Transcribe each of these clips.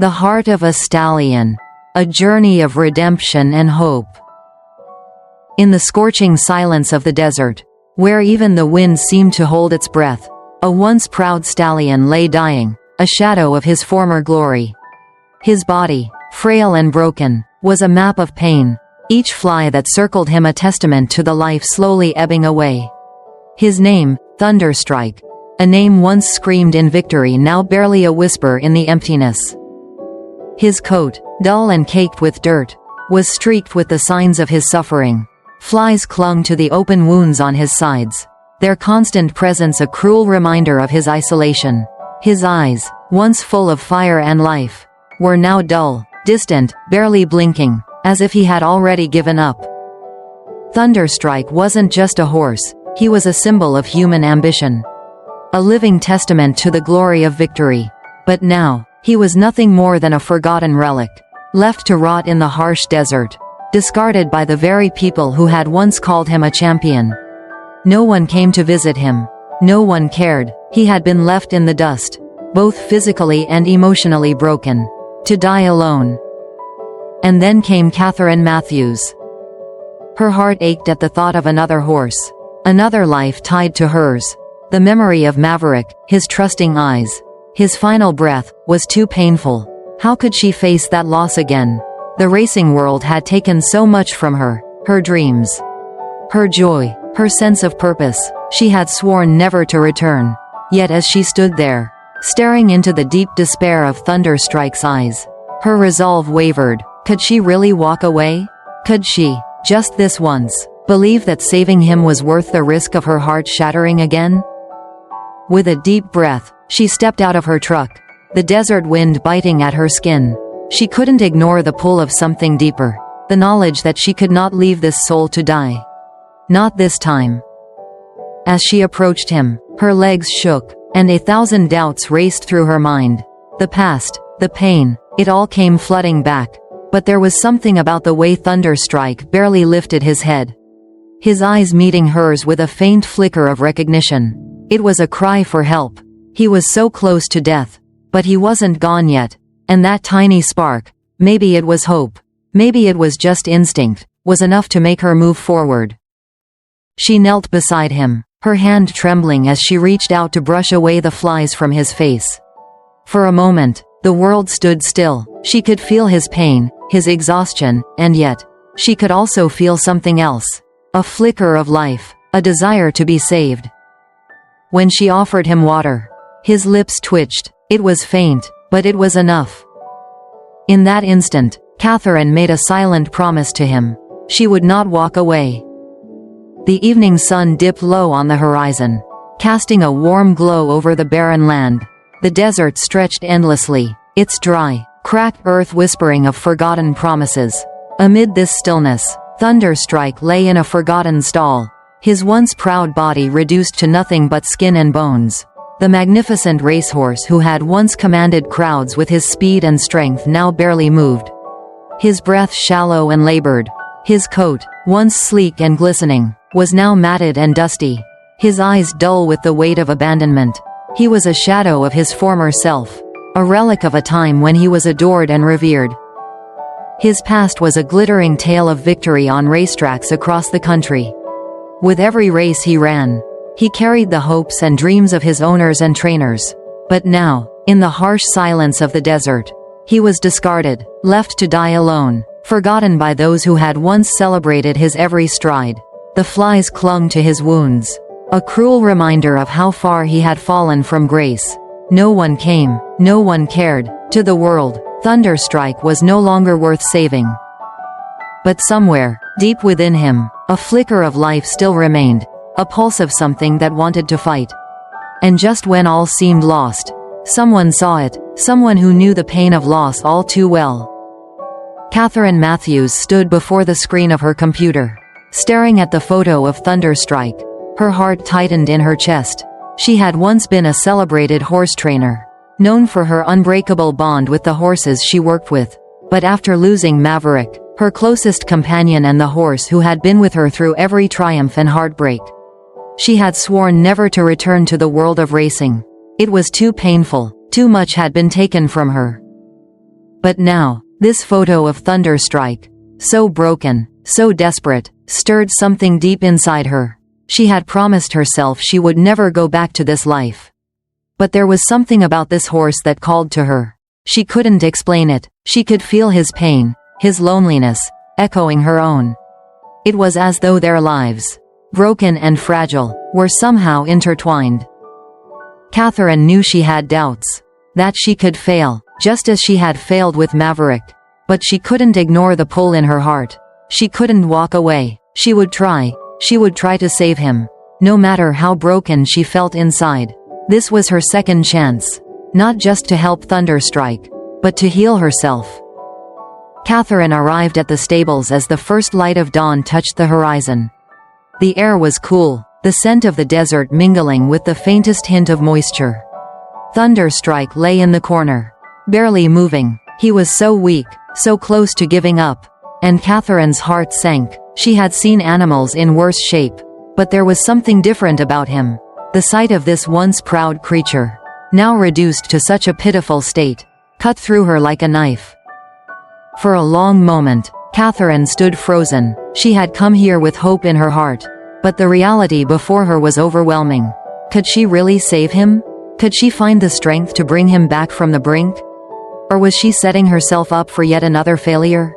The Heart of a Stallion. A Journey of Redemption and Hope. In the scorching silence of the desert, where even the wind seemed to hold its breath, a once proud stallion lay dying, a shadow of his former glory. His body, frail and broken, was a map of pain, each fly that circled him a testament to the life slowly ebbing away. His name, Thunderstrike, a name once screamed in victory, now barely a whisper in the emptiness. His coat, dull and caked with dirt, was streaked with the signs of his suffering. Flies clung to the open wounds on his sides, their constant presence a cruel reminder of his isolation. His eyes, once full of fire and life, were now dull, distant, barely blinking, as if he had already given up. Thunderstrike wasn't just a horse, he was a symbol of human ambition. A living testament to the glory of victory. But now, he was nothing more than a forgotten relic, left to rot in the harsh desert, discarded by the very people who had once called him a champion. No one came to visit him. No one cared. He had been left in the dust, both physically and emotionally broken, to die alone. And then came Katherine Matthews. Her heart ached at the thought of another horse, another life tied to hers. The memory of Maverick, his trusting eyes, his final breath, was too painful. How could she face that loss again? The racing world had taken so much from her, her dreams, her joy, her sense of purpose. She had sworn never to return. Yet as she stood there, staring into the deep despair of Thunderstrike's eyes, her resolve wavered. Could she really walk away? Could she, just this once, believe that saving him was worth the risk of her heart shattering again? With a deep breath, she stepped out of her truck, the desert wind biting at her skin. She couldn't ignore the pull of something deeper, the knowledge that she could not leave this soul to die. Not this time. As she approached him, her legs shook, and 1,000 doubts raced through her mind. The past, the pain, it all came flooding back. But there was something about the way Thunderstrike barely lifted his head. His eyes meeting hers with a faint flicker of recognition. It was a cry for help. He was so close to death, but he wasn't gone yet. And that tiny spark, maybe it was hope, maybe it was just instinct, was enough to make her move forward. She knelt beside him, her hand trembling as she reached out to brush away the flies from his face. For a moment, the world stood still. She could feel his pain, his exhaustion, and yet, she could also feel something else. A flicker of life, a desire to be saved. When she offered him water, his lips twitched. It was faint, but it was enough. In that instant, Katherine made a silent promise to him. She would not walk away. The evening sun dipped low on the horizon, casting a warm glow over the barren land. The desert stretched endlessly, its dry, cracked earth whispering of forgotten promises. Amid this stillness, Thunderstrike lay in a forgotten stall, his once proud body reduced to nothing but skin and bones. The magnificent racehorse who had once commanded crowds with his speed and strength now barely moved. His breath shallow and labored. His coat, once sleek and glistening, was now matted and dusty. His eyes dull with the weight of abandonment. He was a shadow of his former self, a relic of a time when he was adored and revered. His past was a glittering tale of victory on racetracks across the country. With every race he ran, he carried the hopes and dreams of his owners and trainers. But now, in the harsh silence of the desert, he was discarded, left to die alone, forgotten by those who had once celebrated his every stride. The flies clung to his wounds, a cruel reminder of how far he had fallen from grace. No one came, no one cared. To the world, Thunderstrike was no longer worth saving. But somewhere, deep within him, a flicker of life still remained, a pulse of something that wanted to fight. And just when all seemed lost, someone saw it, someone who knew the pain of loss all too well. Katherine Matthews stood before the screen of her computer, staring at the photo of Thunderstrike. Her heart tightened in her chest. She had once been a celebrated horse trainer, known for her unbreakable bond with the horses she worked with. But after losing Maverick, her closest companion and the horse who had been with her through every triumph and heartbreak, she had sworn never to return to the world of racing. It was too painful, too much had been taken from her. But now, this photo of Thunderstrike, so broken, so desperate, stirred something deep inside her. She had promised herself she would never go back to this life. But there was something about this horse that called to her. She couldn't explain it. She could feel his pain, his loneliness, echoing her own. It was as though their lives, broken and fragile, were somehow intertwined. Katherine knew she had doubts, that she could fail, just as she had failed with Maverick. But she couldn't ignore the pull in her heart. She couldn't walk away. She would try. She would try to save him, no matter how broken she felt inside. This was her second chance, not just to help Thunderstrike, but to heal herself. Katherine arrived at the stables as the first light of dawn touched the horizon. The air was cool, the scent of the desert mingling with the faintest hint of moisture. Thunderstrike lay in the corner, barely moving. He was so weak, so close to giving up. And Katherine's heart sank. She had seen animals in worse shape, but there was something different about him. The sight of this once proud creature, now reduced to such a pitiful state, cut through her like a knife. For a long moment, Katherine stood frozen. She had come here with hope in her heart, but the reality before her was overwhelming. Could she really save him? Could she find the strength to bring him back from the brink? Or was she setting herself up for yet another failure?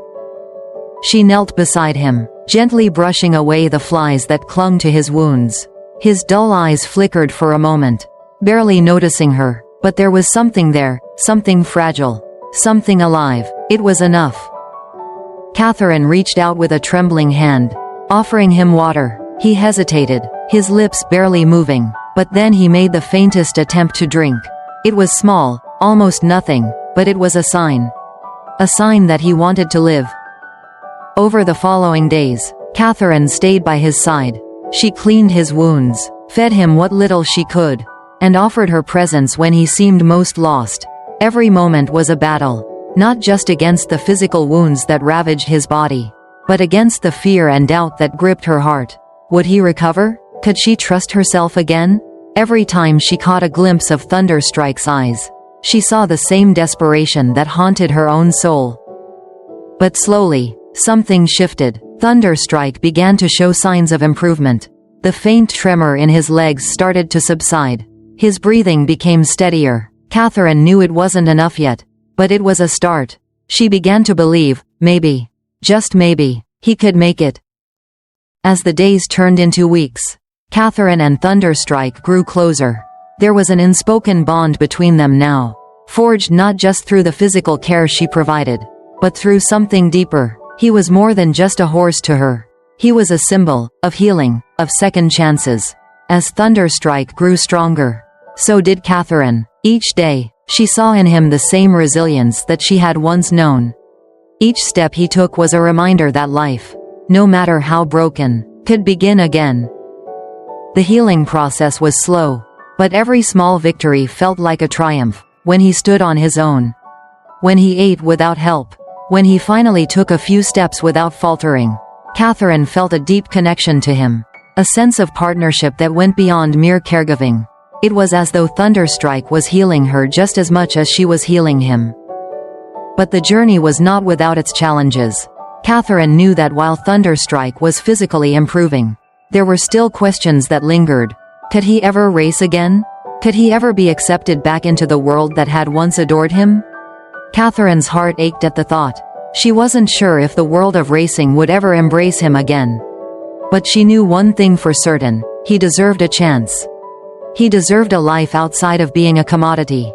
She knelt beside him, gently brushing away the flies that clung to his wounds. His dull eyes flickered for a moment, barely noticing her, but there was something there, something fragile, something alive. It was enough. Katherine reached out with a trembling hand, offering him water. He hesitated, his lips barely moving, but then he made the faintest attempt to drink. It was small, almost nothing, but it was a sign. A sign that he wanted to live. Over the following days, Katherine stayed by his side. She cleaned his wounds, fed him what little she could, and offered her presence when he seemed most lost. Every moment was a battle, not just against the physical wounds that ravaged his body, but against the fear and doubt that gripped her heart. Would he recover? Could she trust herself again? Every time she caught a glimpse of Thunderstrike's eyes, she saw the same desperation that haunted her own soul. But slowly, something shifted. Thunderstrike began to show signs of improvement. The faint tremor in his legs started to subside. His breathing became steadier. Katherine knew it wasn't enough yet, but it was a start. She began to believe, maybe, just maybe, he could make it. As the days turned into weeks, Katherine and Thunderstrike grew closer. There was an unspoken bond between them now, forged not just through the physical care she provided, but through something deeper. He was more than just a horse to her. He was a symbol of healing, of second chances. As Thunderstrike grew stronger, so did Katherine. Each day, she saw in him the same resilience that she had once known. Each step he took was a reminder that life, no matter how broken, could begin again. The healing process was slow, but every small victory felt like a triumph. When he stood on his own, when he ate without help, when he finally took a few steps without faltering, Katherine felt a deep connection to him, a sense of partnership that went beyond mere caregiving. It was as though Thunderstrike was healing her just as much as she was healing him. But the journey was not without its challenges. Katherine knew that while Thunderstrike was physically improving, there were still questions that lingered. Could he ever race again? Could he ever be accepted back into the world that had once adored him? Katherine's heart ached at the thought. She wasn't sure if the world of racing would ever embrace him again. But she knew one thing for certain: he deserved a chance. He deserved a life outside of being a commodity.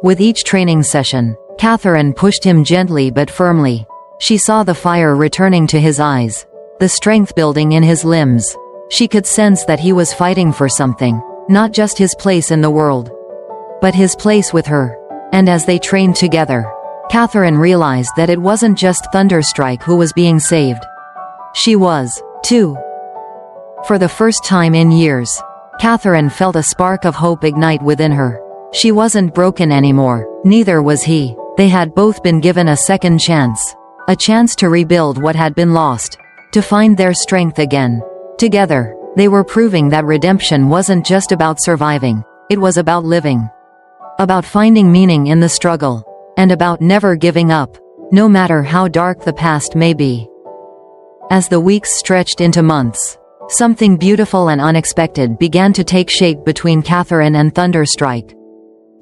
With each training session, Katherine pushed him gently but firmly. She saw the fire returning to his eyes, the strength building in his limbs. She could sense that he was fighting for something, not just his place in the world, but his place with her. And as they trained together, Katherine realized that it wasn't just Thunderstrike who was being saved. She was, too. For the first time in years, Katherine felt a spark of hope ignite within her. She wasn't broken anymore, neither was he. They had both been given a second chance. A chance to rebuild what had been lost, to find their strength again. Together, they were proving that redemption wasn't just about surviving, it was about living. About finding meaning in the struggle. and about never giving up, no matter how dark the past may be. As the weeks stretched into months, something beautiful and unexpected began to take shape between Katherine and Thunderstrike.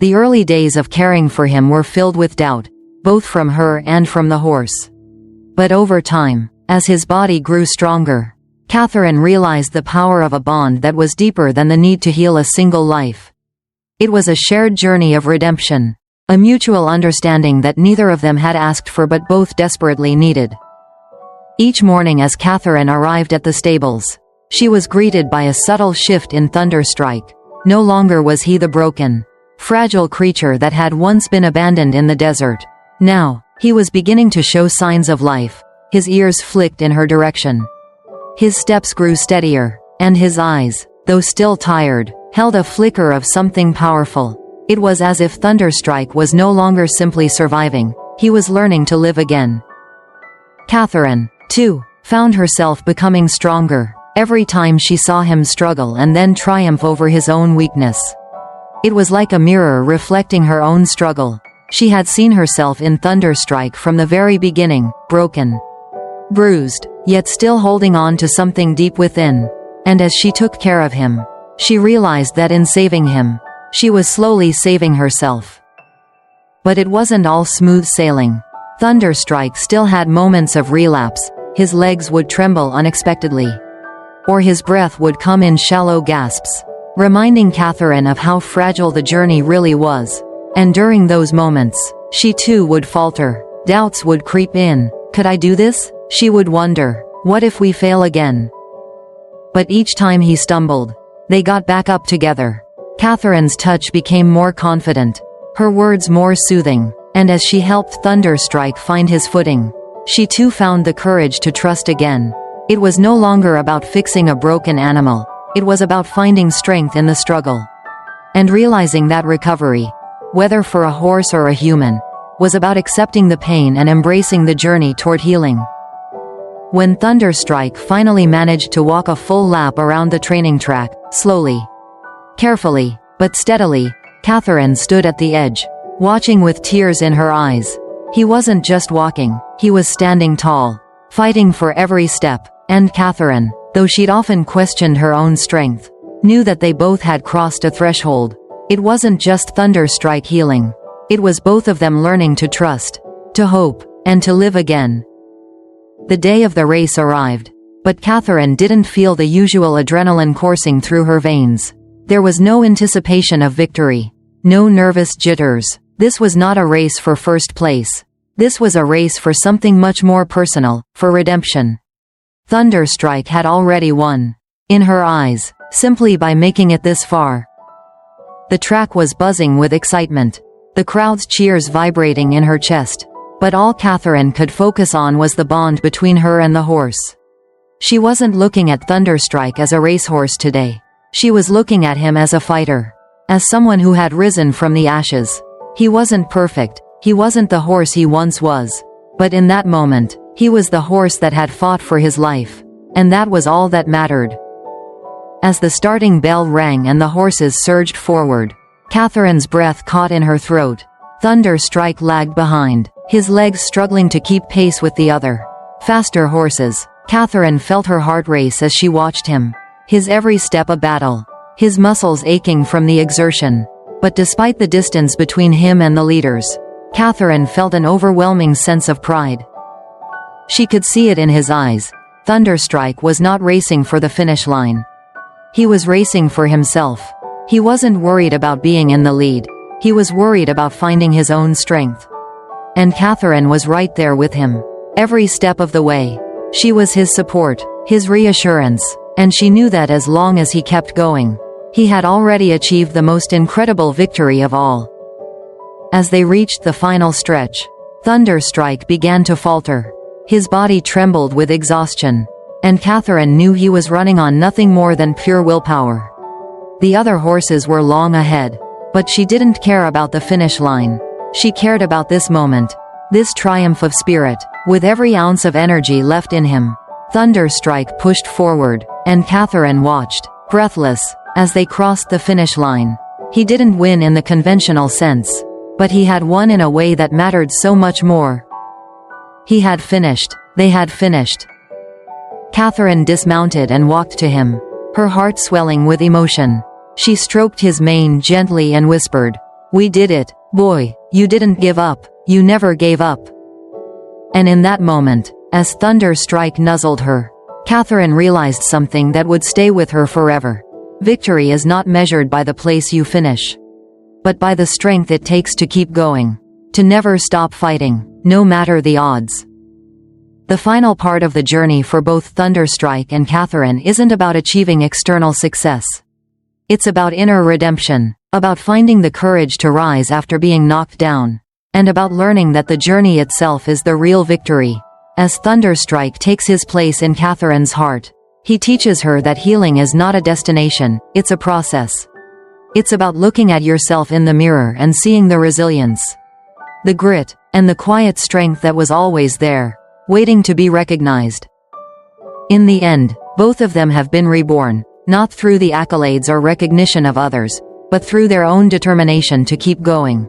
The early days of caring for him were filled with doubt, both from her and from the horse. But over time, as his body grew stronger, Katherine realized the power of a bond that was deeper than the need to heal a single life. It was a shared journey of redemption, a mutual understanding that neither of them had asked for but both desperately needed. Each morning as Katherine arrived at the stables, she was greeted by a subtle shift in Thunderstrike. No longer was he the broken, fragile creature that had once been abandoned in the desert. Now, he was beginning to show signs of life. His ears flicked in her direction. His steps grew steadier, and his eyes, though still tired, held a flicker of something powerful. It was as if Thunderstrike was no longer simply surviving, he was learning to live again. Katherine, too, found herself becoming stronger, every time she saw him struggle and then triumph over his own weakness. It was like a mirror reflecting her own struggle. She had seen herself in Thunderstrike from the very beginning, broken, bruised, yet still holding on to something deep within. And as she took care of him, she realized that in saving him, she was slowly saving herself. But it wasn't all smooth sailing. Thunderstrike still had moments of relapse. His legs would tremble unexpectedly, or his breath would come in shallow gasps, reminding Katherine of how fragile the journey really was. And during those moments, she too would falter. Doubts would creep in. Could I do this? She would wonder. What if we fail again? But each time he stumbled, they got back up together. Katherine's touch became more confident, her words more soothing, and as she helped Thunderstrike find his footing, she too found the courage to trust again. It was no longer about fixing a broken animal. It was about finding strength in the struggle. And realizing that recovery, whether for a horse or a human, was about accepting the pain and embracing the journey toward healing. When Thunderstrike finally managed to walk a full lap around the training track, slowly, carefully, but steadily, Katherine stood at the edge, watching with tears in her eyes. He wasn't just walking, he was standing tall, fighting for every step, and Katherine, though she'd often questioned her own strength, knew that they both had crossed a threshold. It wasn't just Thunderstrike healing. It was both of them learning to trust, to hope, and to live again. The day of the race arrived, but Katherine didn't feel the usual adrenaline coursing through her veins. There was no anticipation of victory, no nervous jitters. This was not a race for first place. This was a race for something much more personal, for redemption. Thunderstrike had already won. In her eyes, simply by making it this far. The track was buzzing with excitement, the crowd's cheers vibrating in her chest. But all Katherine could focus on was the bond between her and the horse. She wasn't looking at Thunderstrike as a racehorse today. She was looking at him as a fighter, as someone who had risen from the ashes. He wasn't perfect, he wasn't the horse he once was. But in that moment, he was the horse that had fought for his life. And that was all that mattered. As the starting bell rang and the horses surged forward, Katherine's breath caught in her throat. Thunderstrike lagged behind, his legs struggling to keep pace with the other, faster horses. Katherine felt her heart race as she watched him, his every step a battle, his muscles aching from the exertion. But despite the distance between him and the leaders, Katherine felt an overwhelming sense of pride. She could see it in his eyes. Thunderstrike was not racing for the finish line. He was racing for himself. He wasn't worried about being in the lead. He was worried about finding his own strength. And Katherine was right there with him, every step of the way. She was his support, his reassurance, and she knew that as long as he kept going, he had already achieved the most incredible victory of all. As they reached the final stretch, Thunderstrike began to falter. His body trembled with exhaustion, and Katherine knew he was running on nothing more than pure willpower. The other horses were long ahead, but she didn't care about the finish line. She cared about this moment, this triumph of spirit. With every ounce of energy left in him, Thunderstrike pushed forward, and Katherine watched, breathless, as they crossed the finish line. He didn't win in the conventional sense, But he had won in a way that mattered so much more. He had finished. They had finished. Katherine dismounted and walked to him, her heart swelling with emotion. She stroked his mane gently and whispered, "We did it, boy. You didn't give up. You never gave up." And in that moment, as Thunderstrike nuzzled her, Katherine realized something that would stay with her forever. Victory is not measured by the place you finish, but by the strength it takes to keep going, to never stop fighting, no matter the odds. The final part of the journey for both Thunderstrike and Katherine isn't about achieving external success. It's about inner redemption, about finding the courage to rise after being knocked down, and about learning that the journey itself is the real victory. As Thunderstrike takes his place in Katherine's heart, he teaches her that healing is not a destination, it's a process. It's about looking at yourself in the mirror and seeing the resilience, the grit, and the quiet strength that was always there, waiting to be recognized. In the end, both of them have been reborn, not through the accolades or recognition of others, but through their own determination to keep going.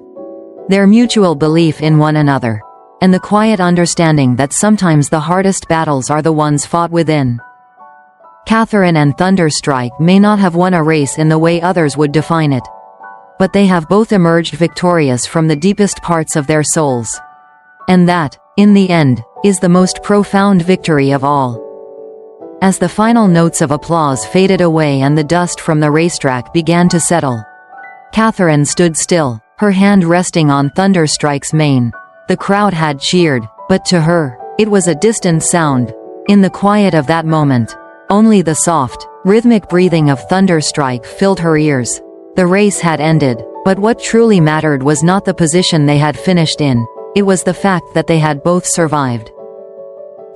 Their mutual belief in one another, and the quiet understanding that sometimes the hardest battles are the ones fought within. Katherine and Thunderstrike may not have won a race in the way others would define it, but they have both emerged victorious from the deepest parts of their souls. And that, in the end, is the most profound victory of all. As the final notes of applause faded away and the dust from the racetrack began to settle, Katherine stood still, her hand resting on Thunderstrike's mane. The crowd had cheered, but to her, it was a distant sound. In the quiet of that moment, only the soft, rhythmic breathing of Thunderstrike filled her ears. The race had ended, but what truly mattered was not the position they had finished in, it was the fact that they had both survived.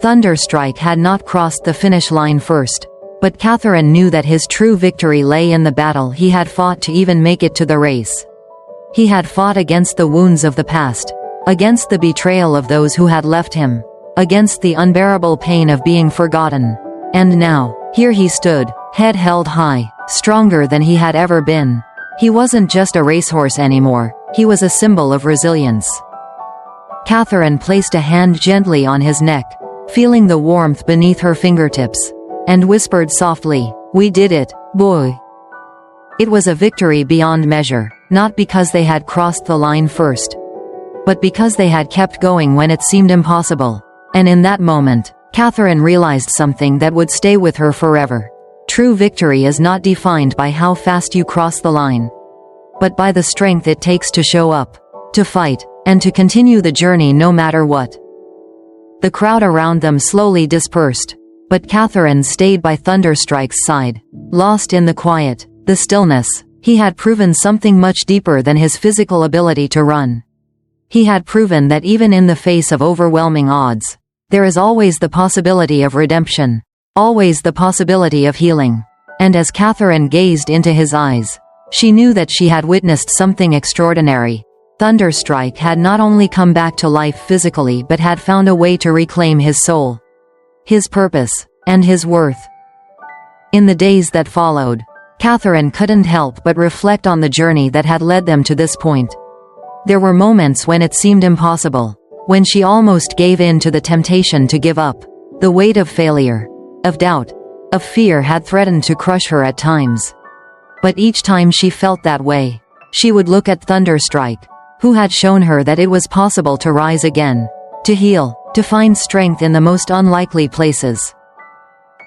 Thunderstrike had not crossed the finish line first, but Katherine knew that his true victory lay in the battle he had fought to even make it to the race. He had fought against the wounds of the past, against the betrayal of those who had left him, against the unbearable pain of being forgotten. And now, here he stood, head held high, stronger than he had ever been. He wasn't just a racehorse anymore, he was a symbol of resilience. Katherine placed a hand gently on his neck, feeling the warmth beneath her fingertips, and whispered softly, "We did it, boy." It was a victory beyond measure, not because they had crossed the line first, but because they had kept going when it seemed impossible. And in that moment, Katherine realized something that would stay with her forever. True victory is not defined by how fast you cross the line, but by the strength it takes to show up, to fight, and to continue the journey no matter what. The crowd around them slowly dispersed, but Katherine stayed by Thunderstrike's side, lost in the quiet, the stillness. He had proven something much deeper than his physical ability to run. He had proven that even in the face of overwhelming odds, there is always the possibility of redemption, always the possibility of healing. And as Katherine gazed into his eyes, she knew that she had witnessed something extraordinary. Thunderstrike had not only come back to life physically but had found a way to reclaim his soul, his purpose, and his worth. In the days that followed, Katherine couldn't help but reflect on the journey that had led them to this point. There were moments when it seemed impossible, when she almost gave in to the temptation to give up. The weight of failure, of doubt, of fear had threatened to crush her at times. But each time she felt that way, she would look at Thunderstrike, who had shown her that it was possible to rise again, to heal, to find strength in the most unlikely places.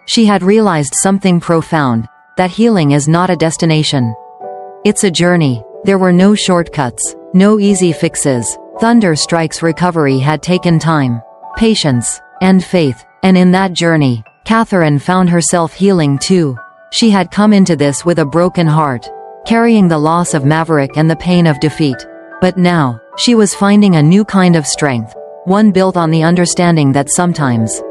She had realized something profound, that healing is not a destination. It's a journey. There were no shortcuts, no easy fixes. Thunderstrike's recovery had taken time, patience, and faith, and in that journey, Katherine found herself healing too. She had come into this with a broken heart, carrying the loss of Maverick and the pain of defeat. But now, she was finding a new kind of strength, one built on the understanding that sometimes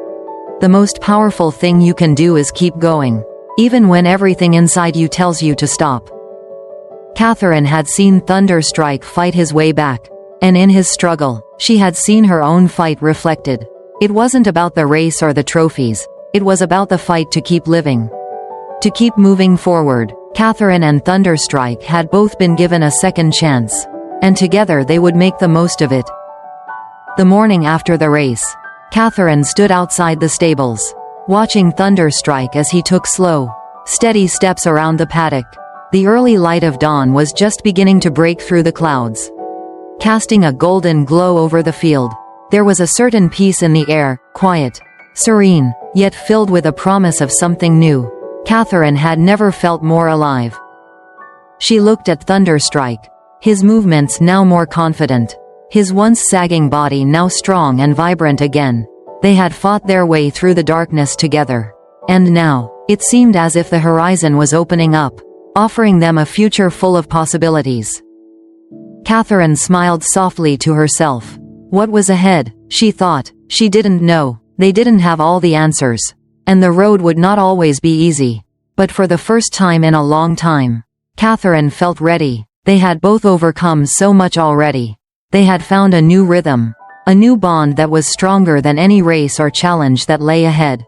the most powerful thing you can do is keep going, even when everything inside you tells you to stop. Katherine had seen Thunderstrike fight his way back, and in his struggle, she had seen her own fight reflected. It wasn't about the race or the trophies, it was about the fight to keep living, to keep moving forward. Katherine and Thunderstrike had both been given a second chance, and together they would make the most of it. The morning after the race, Katherine stood outside the stables, watching Thunder strike as he took slow, steady steps around the paddock. The early light of dawn was just beginning to break through the clouds, casting a golden glow over the field. There was a certain peace in the air, quiet, serene, yet filled with a promise of something new. Katherine had never felt more alive. She looked at Thunderstrike, his movements now more confident, his once sagging body now strong and vibrant again. They had fought their way through the darkness together, and now, it seemed as if the horizon was opening up, offering them a future full of possibilities. Katherine smiled softly to herself. What was ahead, she thought, she didn't know. They didn't have all the answers, and the road would not always be easy. But for the first time in a long time, Katherine felt ready. They had both overcome so much already. They had found a new rhythm, a new bond that was stronger than any race or challenge that lay ahead.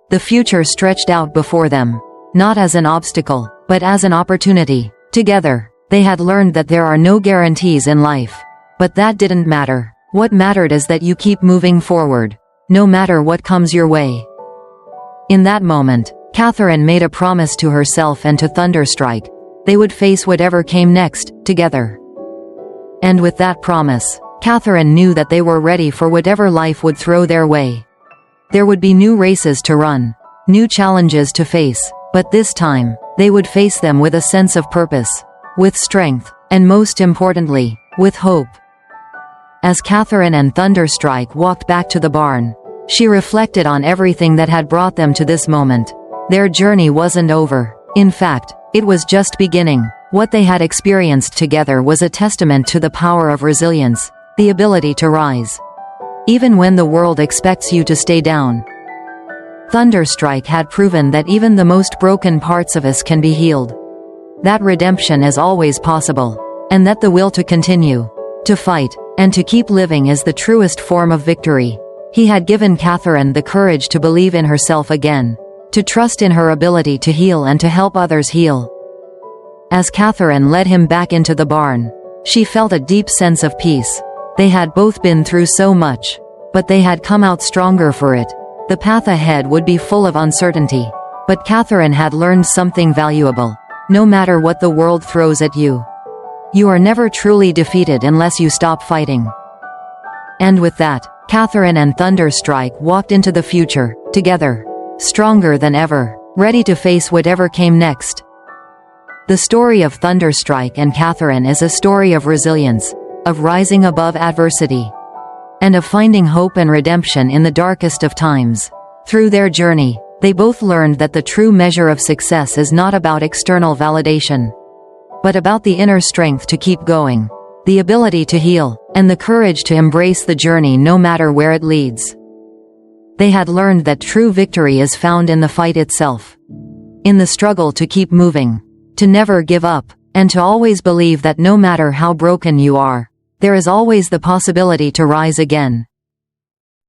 The future stretched out before them, not as an obstacle, but as an opportunity. Together, they had learned that there are no guarantees in life. But that didn't matter. What mattered is that you keep moving forward, no matter what comes your way. In that moment, Katherine made a promise to herself and to Thunderstrike. They would face whatever came next, together. And with that promise, Katherine knew that they were ready for whatever life would throw their way. There would be new races to run, new challenges to face, but this time, they would face them with a sense of purpose, with strength, and most importantly, with hope. As Katherine and Thunderstrike walked back to the barn, she reflected on everything that had brought them to this moment. Their journey wasn't over. In fact, it was just beginning. What they had experienced together was a testament to the power of resilience, the ability to rise, even when the world expects you to stay down. Thunderstrike had proven that even the most broken parts of us can be healed, that redemption is always possible, and that the will to continue, to fight, and to keep living is the truest form of victory. He had given Katherine the courage to believe in herself again, to trust in her ability to heal and to help others heal. As Katherine led him back into the barn, she felt a deep sense of peace. They had both been through so much, but they had come out stronger for it. The path ahead would be full of uncertainty, but Katherine had learned something valuable. No matter what the world throws at you, you are never truly defeated unless you stop fighting. And with that, Katherine and Thunderstrike walked into the future, together, stronger than ever, ready to face whatever came next. The story of Thunderstrike and Katherine is a story of resilience, of rising above adversity, and of finding hope and redemption in the darkest of times. Through their journey, they both learned that the true measure of success is not about external validation, but about the inner strength to keep going, the ability to heal, and the courage to embrace the journey no matter where it leads. They had learned that true victory is found in the fight itself, in the struggle to keep moving, to never give up, and to always believe that no matter how broken you are, there is always the possibility to rise again.